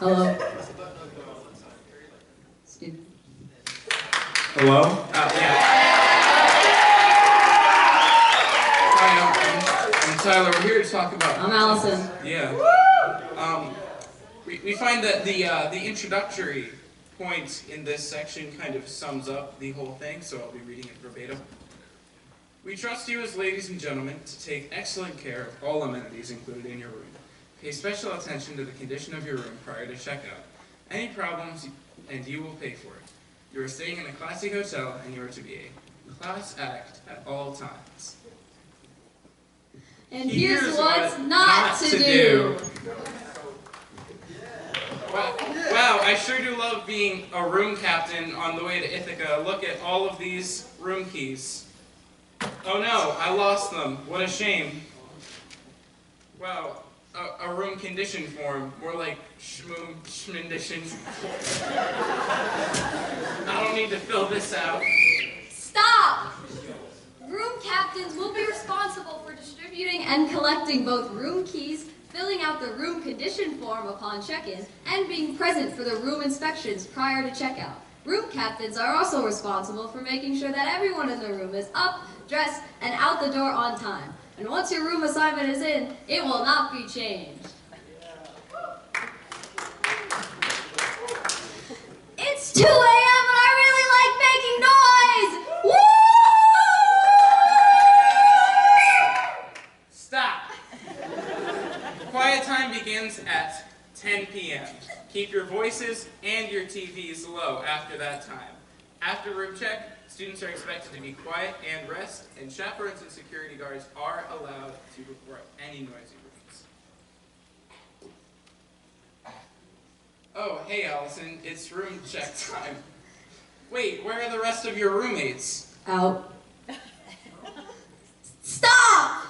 Hello? Steve. Hello? Yeah. Hi, I'm Tyler. We're here to talk about... I'm Allison. Yeah. We find that the introductory point in this section kind of sums up the whole thing, so I'll be reading it verbatim. We trust you as ladies and gentlemen to take excellent care of all amenities included in your room. Pay special attention to the condition of your room prior to checkout. Any problems, and you will pay for it. You are staying in a classy hotel, and you are to be a class act at all times. And here's what's not to do. Wow, I sure do love being a room captain on the way to Ithaca. Look at all of these room keys. Oh no, I lost them. What a shame. Wow, a room condition form. More like schmindition. I don't need to fill this out. Stop! Room captains will be responsible for distributing and collecting both room keys, filling out the room condition form upon check-in, and being present for the room inspections prior to checkout. Room captains are also responsible for making sure that everyone in the room is up, dressed, and out the door on time. And once your room assignment is in, it will not be changed. It's 2 a.m. and I really like making noise! Woo! Stop! Quiet time begins at 10 p.m. Keep your voices and your TVs low after that time. After room check, students are expected to be quiet and rest, and chaperones and security guards are allowed to report any noisy rooms. Oh, hey Allison, it's room check time. Wait, where are the rest of your roommates? Out. Stop!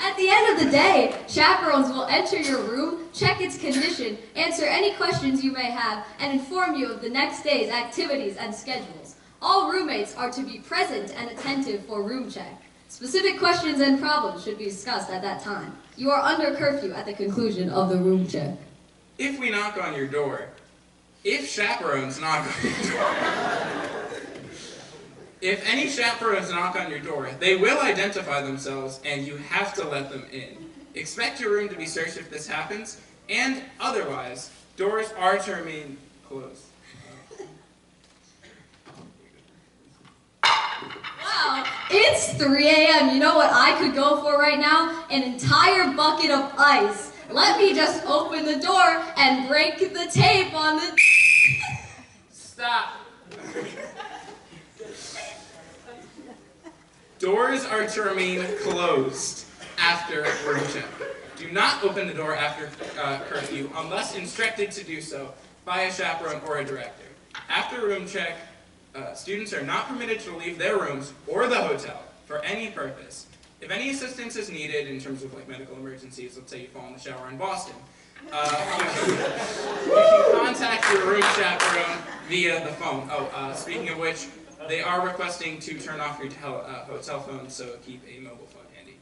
At the end of the day, chaperones will enter your room, check its condition, answer any questions you may have, and inform you of the next day's activities and schedules. All roommates are to be present and attentive for room check. Specific questions and problems should be discussed at that time. You are under curfew at the conclusion of the room check. If we knock on your door, if chaperones knock on your door, if any chaperones knock on your door, they will identify themselves and you have to let them in. Expect your room to be searched if this happens, and otherwise, doors are to remain closed. Wow, it's 3 a.m. You know what I could go for right now? An entire bucket of ice. Let me just open the door and break the tape on the... Stop. Doors are to remain closed after room check. Do not open the door after curfew unless instructed to do so by a chaperone or a director. After room check, students are not permitted to leave their rooms or the hotel for any purpose. If any assistance is needed in terms of like medical emergencies, let's say you fall in the shower in Boston, you can contact your room chaperone via the phone. Oh, speaking of which, they are requesting to turn off your hotel phone, so keep a mobile phone handy.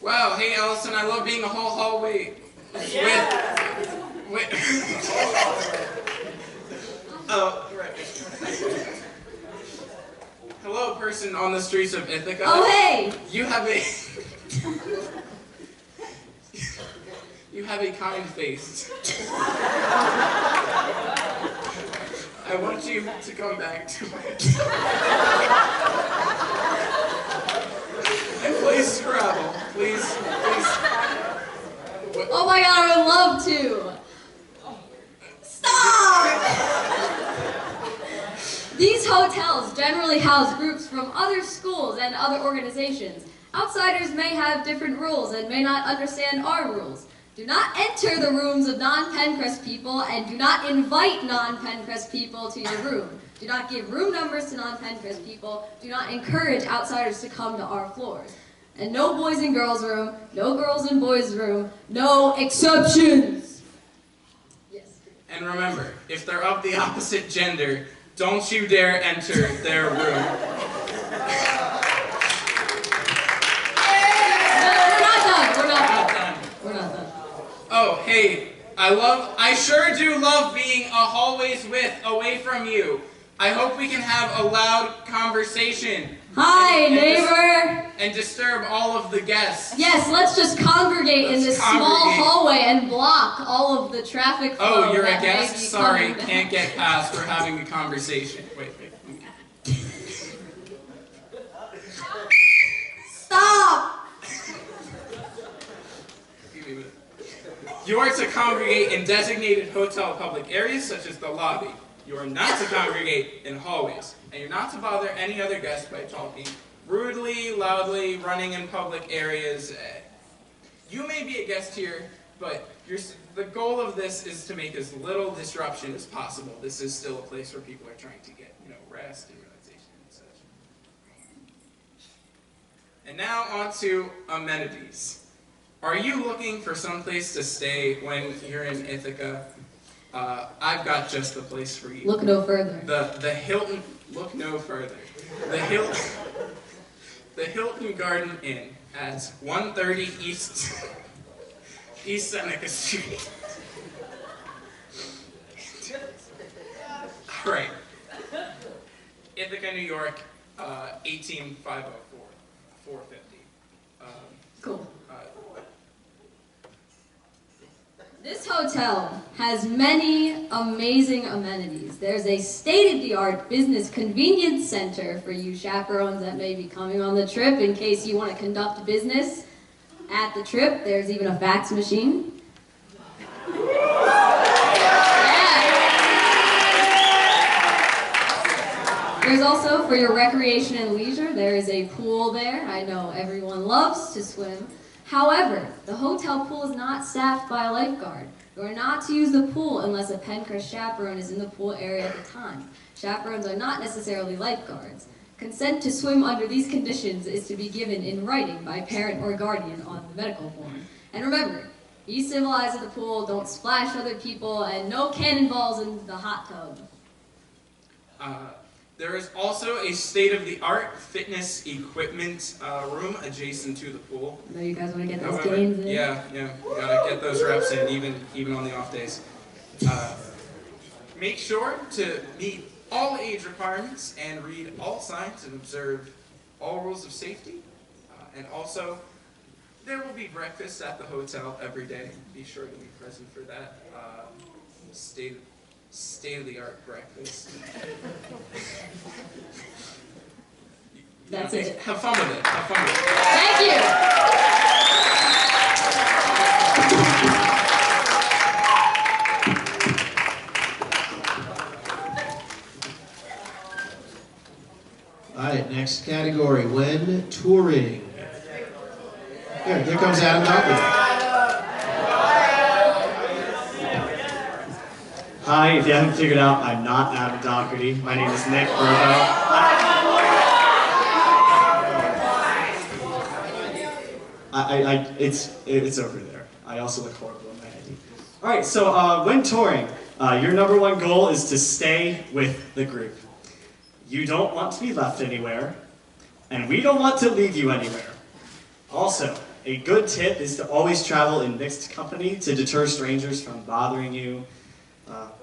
Wow, hey Allison, I love being a whole hallway with oh, right. Hello, person on the streets of Ithaca. Oh, hey! You have a you have a kind face. I want you to come back to it. And play Scrabble, please. What? Oh my god, I would love to! Stop! These hotels generally house groups from other schools and other organizations. Outsiders may have different rules and may not understand our rules. Do not enter the rooms of non-Pencrest people, and do not invite non-Pencrest people to your room. Do not give room numbers to non-Pencrest people. Do not encourage outsiders to come to our floors. And no boys and girls room, no girls and boys room, no exceptions. Yes. And remember, if they're of the opposite gender, don't you dare enter their room. Hey, I sure do love being a hallways width away from you. I hope we can have a loud conversation. Hi, neighbor. And disturb all of the guests. Yes, let's just congregate in this small hallway and block all of the traffic flow. Oh, you're a that may guest? be Sorry, coming. can't get past. We're having a conversation. Wait. Stop! You are to congregate in designated hotel public areas such as the lobby. You are not to congregate in hallways. And you're not to bother any other guests by talking rudely, loudly, running in public areas. You may be a guest here, but the goal of this is to make as little disruption as possible. This is still a place where people are trying to get, rest and relaxation and such. And now on to amenities. Are you looking for some place to stay when you're in Ithaca? I've got just the place for you. Look no further. The Hilton. Look no further. The Hilton Garden Inn at 130 East Seneca Street. All right. Ithaca, New York, 18504, 450. Cool. This hotel has many amazing amenities. There's a state-of-the-art business convenience center for you chaperones that may be coming on the trip in case you want to conduct business at the trip. There's even a fax machine. Yeah. There's also, for your recreation and leisure, there is a pool there. I know everyone loves to swim. However, the hotel pool is not staffed by a lifeguard. You are not to use the pool unless a Pencrest chaperone is in the pool area at the time. Chaperones are not necessarily lifeguards. Consent to swim under these conditions is to be given in writing by parent or guardian on the medical form. And remember, be civilized at the pool, don't splash other people, and no cannonballs in the hot tub. There is also a state-of-the-art fitness equipment room adjacent to the pool. I know you guys want to get those gains in. Yeah, we gotta get those reps in, even on the off days. Make sure to meet all age requirements and read all signs and observe all rules of safety. And also, there will be breakfast at the hotel every day. Be sure to be present for that. State-of-the-art breakfast. That's it. Have fun with it. Have fun with it. Thank you. All right, next category, when touring. Here comes Adam Doherty. Hi, if you haven't figured out, I'm not Adam Doherty. My name is Nick Burbo. It's over there. I also look horrible in my ID. All right, so when touring, your number one goal is to stay with the group. You don't want to be left anywhere, and we don't want to leave you anywhere. Also, a good tip is to always travel in mixed company to deter strangers from bothering you.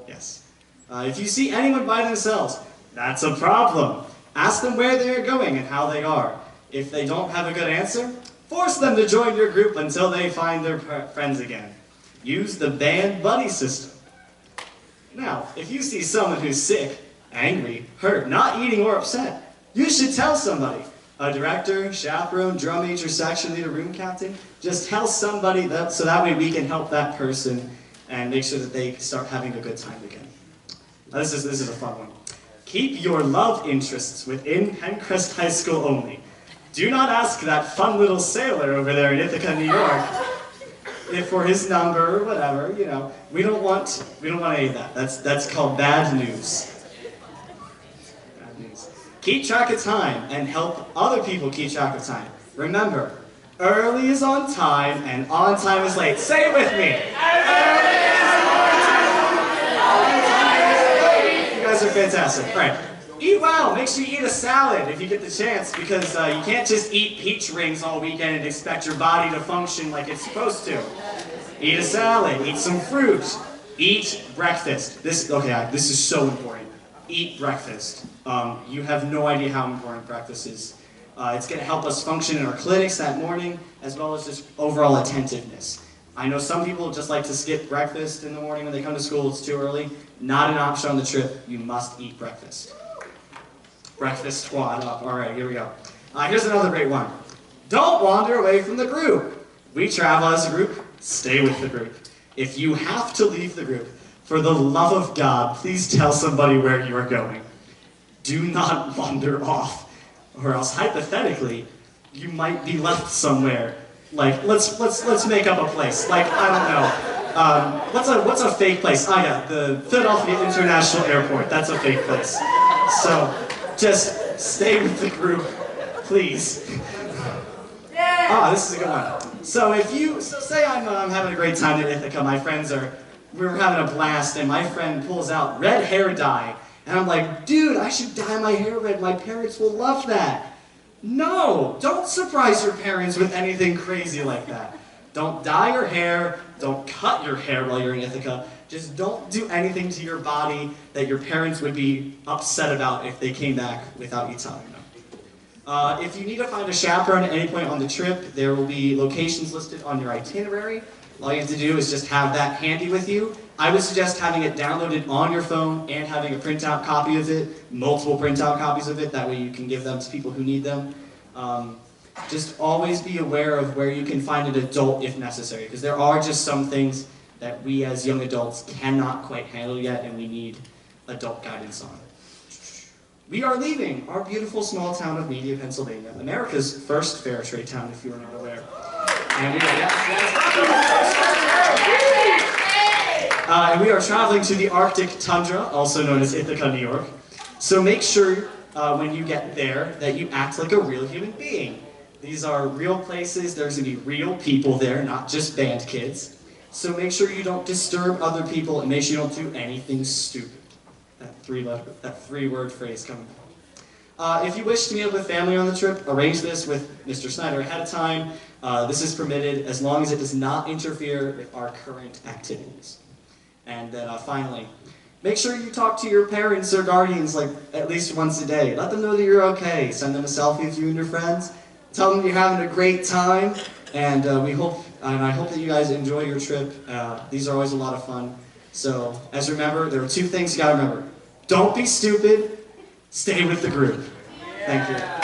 Yes. If you see anyone by themselves, that's a problem. Ask them where they are going and how they are. If they don't have a good answer, force them to join your group until they find their friends again. Use the band buddy system. Now, if you see someone who's sick, angry, hurt, not eating, or upset, you should tell somebody. A director, chaperone, drum major, section leader, room captain. Just tell somebody so that way we can help that person and make sure that they start having a good time again. Now, this is a fun one. Keep your love interests within Pencrest High School only. Do not ask that fun little sailor over there in Ithaca, New York, if for his number or whatever. We don't want any of that. That's called bad news. Bad news. Keep track of time and help other people keep track of time. Remember, early is on time and on time is late. Say it with me. You guys are fantastic. All right. Eat well. Make sure you eat a salad if you get the chance, because you can't just eat peach rings all weekend and expect your body to function like it's supposed to. Eat a salad, eat some fruit, eat breakfast. This is so important. Eat breakfast. You have no idea how important breakfast is. It's going to help us function in our clinics that morning, as well as just overall attentiveness. I know some people just like to skip breakfast in the morning when they come to school. It's too early. Not an option on the trip. You must eat breakfast. Breakfast squad up. All right, here we go. Here's another great one. Don't wander away from the group. We travel as a group. Stay with the group. If you have to leave the group, for the love of God, please tell somebody where you are going. Do not wander off, or else hypothetically, you might be left somewhere. Like, let's make up a place. Like, I don't know. What's a fake place? Ah, yeah, the Philadelphia International Airport. That's a fake place. So, just stay with the group, please. Ah, this is a good one. So say I'm having a great time in Ithaca. My friends we're having a blast, and my friend pulls out red hair dye, and I'm like, dude, I should dye my hair red. My parents will love that. No, don't surprise your parents with anything crazy like that. Don't dye your hair, don't cut your hair while you're in Ithaca. Just don't do anything to your body that your parents would be upset about if they came back without you telling them. If you need to find a chaperone at any point on the trip, there will be locations listed on your itinerary. All you have to do is just have that handy with you. I would suggest having it downloaded on your phone and having a printout copy of it, multiple printout copies of it, that way you can give them to people who need them. Just always be aware of where you can find an adult if necessary, because there are just some things that we as young adults cannot quite handle yet, and we need adult guidance on. We are leaving our beautiful small town of Media, Pennsylvania, America's first fair trade town, if you are not aware. And we are traveling to the Arctic tundra, also known as Ithaca, New York. So make sure when you get there that you act like a real human being. These are real places. There's going to be real people there, not just band kids. So make sure you don't disturb other people, and make sure you don't do anything stupid. That three-word phrase coming up. If you wish to meet up with family on the trip, arrange this with Mr. Snyder ahead of time. This is permitted as long as it does not interfere with our current activities. And then finally, make sure you talk to your parents or guardians like at least once a day. Let them know that you're okay. Send them a selfie of you and your friends. Tell them you're having a great time. And I hope that you guys enjoy your trip. These are always a lot of fun. So, as remember, there are two things you gotta remember. Don't be stupid, stay with the group. Thank you.